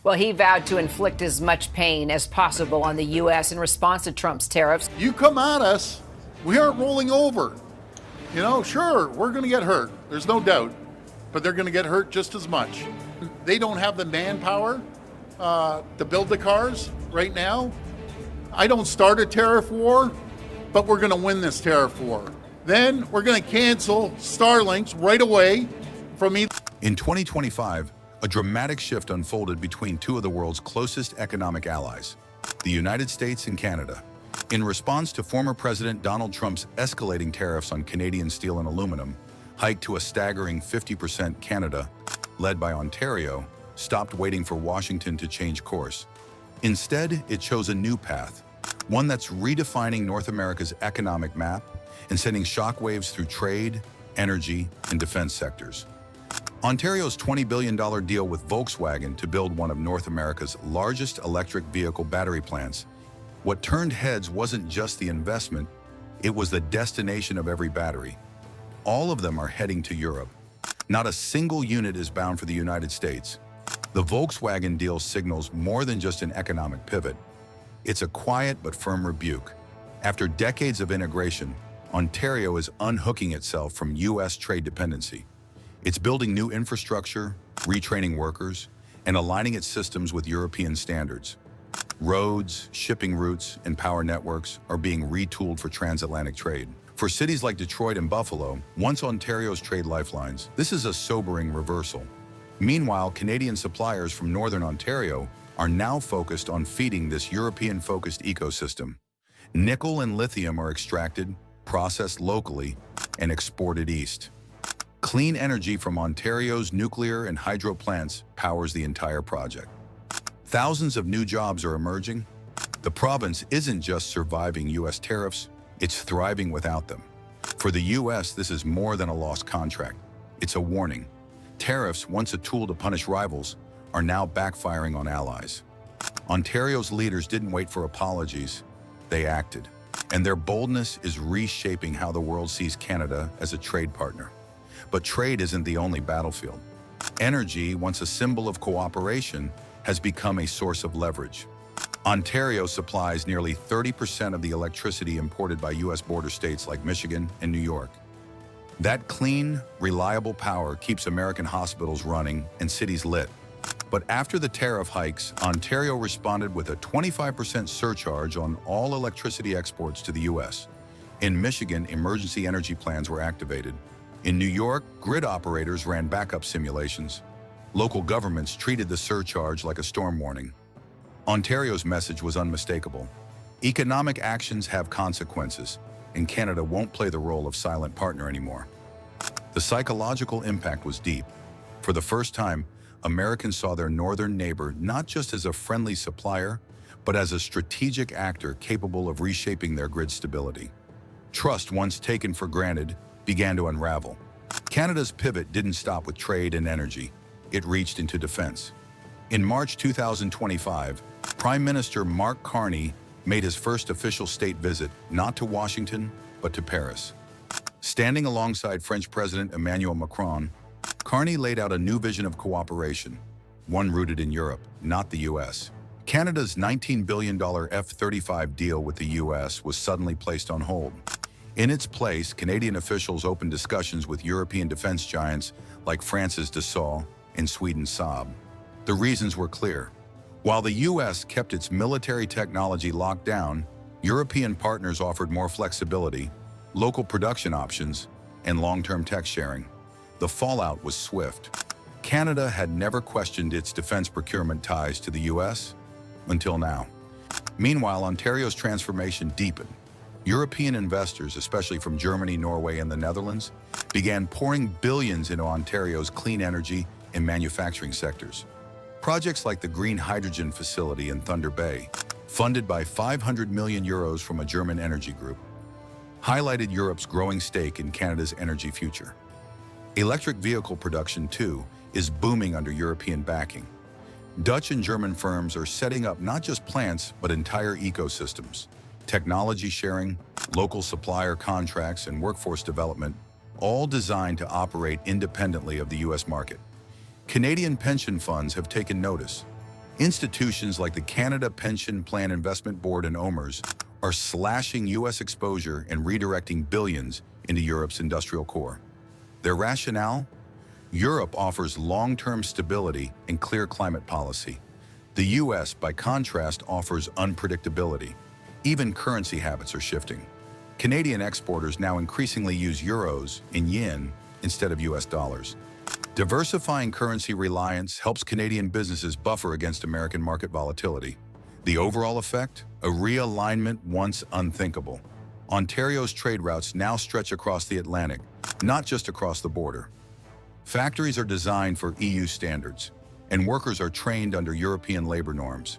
Well, he vowed to inflict as much pain as possible on the U.S. in response to Trump's tariffs. You come at us, we aren't rolling over. Sure, we're going to get hurt. There's no doubt. But they're going to get hurt just as much. They don't have the manpower to build the cars right now. I don't start a tariff war, but we're going to win this tariff war. Then we're going to cancel Starlinks right away from either. In 2025, a dramatic shift unfolded between two of the world's closest economic allies, the United States and Canada. In response to former President Donald Trump's escalating tariffs on Canadian steel and aluminum, hiked to a staggering 50%, Canada, led by Ontario, stopped waiting for Washington to change course. Instead, it chose a new path, one that's redefining North America's economic map and sending shockwaves through trade, energy, and defense sectors. Ontario's $20 billion deal with Volkswagen to build one of North America's largest electric vehicle battery plants. What turned heads wasn't just the investment, it was the destination of every battery. All of them are heading to Europe. Not a single unit is bound for the United States. The Volkswagen deal signals more than just an economic pivot. It's a quiet but firm rebuke. After decades of integration, Ontario is unhooking itself from U.S. trade dependency. It's building new infrastructure, retraining workers, and aligning its systems with European standards. Roads, shipping routes, and power networks are being retooled for transatlantic trade. For cities like Detroit and Buffalo, once Ontario's trade lifelines, this is a sobering reversal. Meanwhile, Canadian suppliers from Northern Ontario are now focused on feeding this European-focused ecosystem. Nickel and lithium are extracted, processed locally, and exported east. Clean energy from Ontario's nuclear and hydro plants powers the entire project. Thousands of new jobs are emerging. The province isn't just surviving U.S. tariffs, it's thriving without them. For the U.S., this is more than a lost contract. It's a warning. Tariffs, once a tool to punish rivals, are now backfiring on allies. Ontario's leaders didn't wait for apologies, they acted. And their boldness is reshaping how the world sees Canada as a trade partner. But trade isn't the only battlefield. Energy, once a symbol of cooperation, has become a source of leverage. Ontario supplies nearly 30% of the electricity imported by U.S. border states like Michigan and New York. That clean, reliable power keeps American hospitals running and cities lit. But after the tariff hikes, Ontario responded with a 25% surcharge on all electricity exports to the U.S. In Michigan, emergency energy plans were activated. In New York, grid operators ran backup simulations. Local governments treated the surcharge like a storm warning. Ontario's message was unmistakable. Economic actions have consequences, and Canada won't play the role of silent partner anymore. The psychological impact was deep. For the first time, Americans saw their northern neighbor not just as a friendly supplier, but as a strategic actor capable of reshaping their grid stability. Trust, once taken for granted, began to unravel. Canada's pivot didn't stop with trade and energy. It reached into defense. In March 2025, Prime Minister Mark Carney made his first official state visit, not to Washington, but to Paris. Standing alongside French President Emmanuel Macron, Carney laid out a new vision of cooperation, one rooted in Europe, not the U.S. Canada's $19 billion F-35 deal with the U.S. was suddenly placed on hold. In its place, Canadian officials opened discussions with European defense giants like France's Dassault and Sweden's Saab. The reasons were clear. While the U.S. kept its military technology locked down, European partners offered more flexibility, local production options, and long-term tech sharing. The fallout was swift. Canada had never questioned its defense procurement ties to the U.S. until now. Meanwhile, Ontario's transformation deepened. European investors, especially from Germany, Norway, and the Netherlands, began pouring billions into Ontario's clean energy and manufacturing sectors. Projects like the Green Hydrogen Facility in Thunder Bay, funded by 500 million euros from a German energy group, highlighted Europe's growing stake in Canada's energy future. Electric vehicle production, too, is booming under European backing. Dutch and German firms are setting up not just plants, but entire ecosystems. Technology sharing, local supplier contracts, and workforce development, all designed to operate independently of the U.S. market. Canadian pension funds have taken notice. Institutions like the Canada Pension Plan Investment Board and OMERS are slashing U.S. exposure and redirecting billions into Europe's industrial core. Their rationale? Europe offers long-term stability and clear climate policy. The U.S., by contrast, offers unpredictability. Even currency habits are shifting. Canadian exporters now increasingly use euros and yen instead of U.S. dollars. Diversifying currency reliance helps Canadian businesses buffer against American market volatility. The overall effect? A realignment once unthinkable. Ontario's trade routes now stretch across the Atlantic, not just across the border. Factories are designed for EU standards, and workers are trained under European labor norms.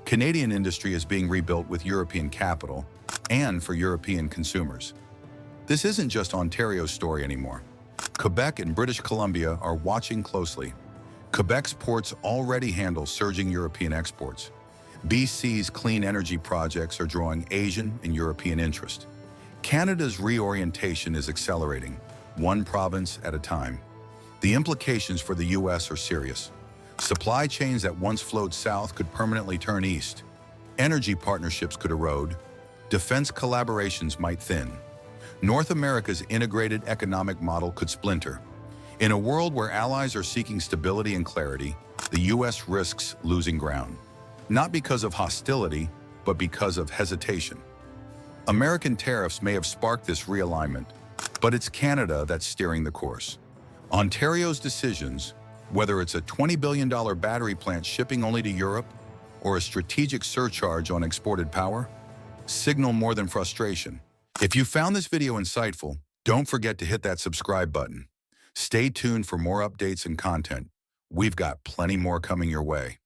Canadian industry is being rebuilt with European capital and for European consumers. This isn't just Ontario's story anymore. Quebec and British Columbia are watching closely. Quebec's ports already handle surging European exports. BC's clean energy projects are drawing Asian and European interest. Canada's reorientation is accelerating, one province at a time. The implications for the U.S. are serious. Supply chains that once flowed south could permanently turn east. Energy partnerships could erode. Defense collaborations might thin. North America's integrated economic model could splinter. In a world where allies are seeking stability and clarity, the U.S. risks losing ground. Not because of hostility, but because of hesitation. American tariffs may have sparked this realignment, but it's Canada that's steering the course. Ontario's decisions, whether it's a $20 billion battery plant shipping only to Europe or a strategic surcharge on exported power, signal more than frustration. If you found this video insightful, don't forget to hit that subscribe button. Stay tuned for more updates and content. We've got plenty more coming your way.